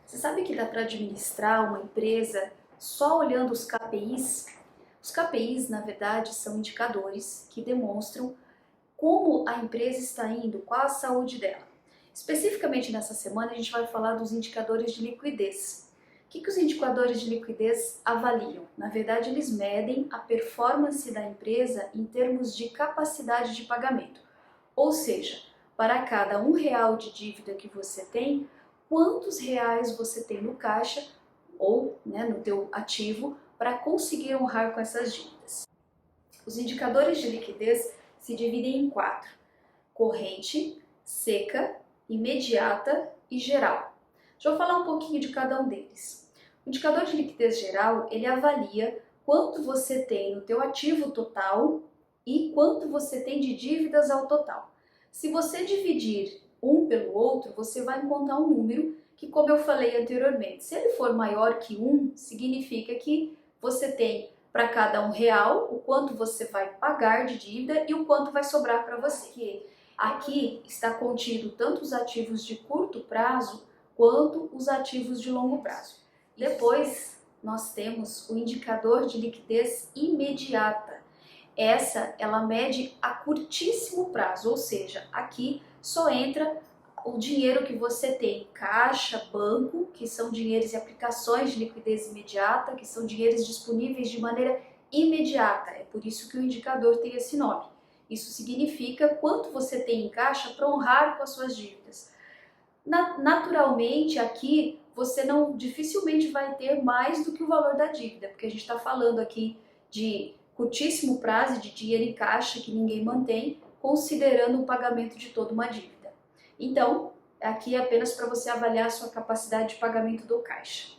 Você sabe que dá para administrar uma empresa só olhando os KPIs? Os KPIs, na verdade, são indicadores que demonstram como a empresa está indo, qual a saúde dela. Especificamente nessa semana, a gente vai falar dos indicadores de liquidez. O que os indicadores de liquidez avaliam? Na verdade, eles medem a performance da empresa em termos de capacidade de pagamento. Ou seja, para cada R$ 1 de dívida que você tem, quantos reais você tem no caixa ou no teu ativo para conseguir honrar com essas dívidas. Os indicadores de liquidez se dividem em 4: corrente, seca, imediata e geral. Deixa eu falar um pouquinho de cada um deles. O indicador de liquidez geral, ele avalia quanto você tem no teu ativo total e quanto você tem de dívidas ao total. Se você dividir um pelo outro, você vai encontrar um número que, como eu falei anteriormente, se ele for maior que 1, significa que você tem para cada R$ 1 o quanto você vai pagar de dívida e o quanto vai sobrar para você. Aqui está contido tanto os ativos de curto prazo quanto os ativos de longo prazo. Depois, nós temos o indicador de liquidez imediata. Ela mede a curtíssimo prazo, ou seja, aqui só entra o dinheiro que você tem, caixa, banco, que são dinheiros e aplicações de liquidez imediata, que são dinheiros disponíveis de maneira imediata. É por isso que o indicador tem esse nome. Isso significa quanto você tem em caixa para honrar com as suas dívidas. Naturalmente, aqui você dificilmente vai ter mais do que o valor da dívida, porque a gente está falando aqui de curtíssimo prazo, de dinheiro em caixa que ninguém mantém, considerando o pagamento de toda uma dívida. Então, aqui é apenas para você avaliar a sua capacidade de pagamento do caixa.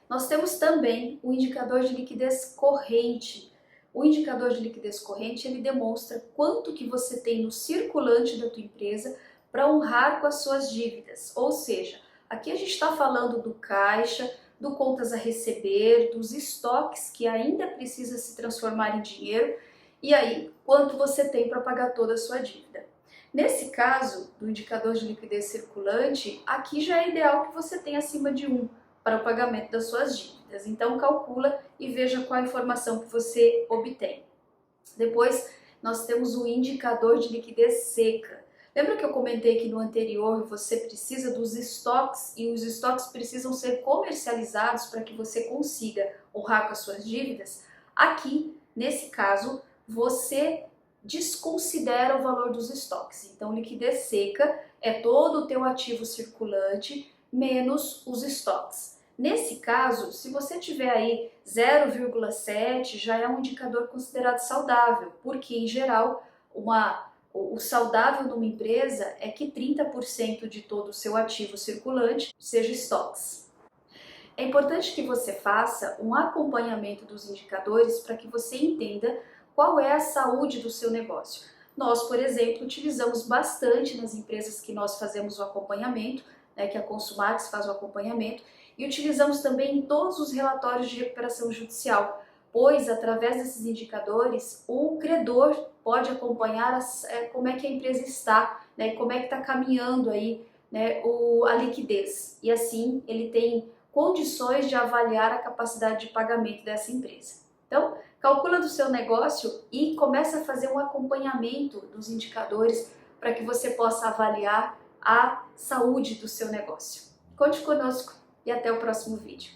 Nós temos também o indicador de liquidez corrente. O indicador de liquidez corrente, ele demonstra quanto que você tem no circulante da tua empresa para honrar com as suas dívidas. Ou seja, aqui a gente está falando do caixa, do contas a receber, dos estoques que ainda precisa se transformar em dinheiro, e aí quanto você tem para pagar toda a sua dívida. Nesse caso do indicador de liquidez circulante, aqui já é ideal que você tenha acima de 1 para o pagamento das suas dívidas. Então calcula e veja qual a informação que você obtém. Depois nós temos o indicador de liquidez seca. Lembra que eu comentei que no anterior você precisa dos estoques e os estoques precisam ser comercializados para que você consiga honrar com as suas dívidas? Aqui, nesse caso, você desconsidera o valor dos estoques. Então, liquidez seca é todo o teu ativo circulante menos os estoques. Nesse caso, se você tiver aí 0,7, já é um indicador considerado saudável, porque em geral o saudável numa empresa é que 30% de todo o seu ativo circulante seja estoques. É importante que você faça um acompanhamento dos indicadores para que você entenda qual é a saúde do seu negócio. Nós, por exemplo, utilizamos bastante nas empresas que nós fazemos o acompanhamento, que a Consumax faz o acompanhamento, e utilizamos também em todos os relatórios de recuperação judicial, pois através desses indicadores o credor pode acompanhar como é que a empresa está, como é que está caminhando aí a liquidez, e assim ele tem condições de avaliar a capacidade de pagamento dessa empresa. Então, calcula do seu negócio e começa a fazer um acompanhamento dos indicadores para que você possa avaliar a saúde do seu negócio. Conte conosco e até o próximo vídeo.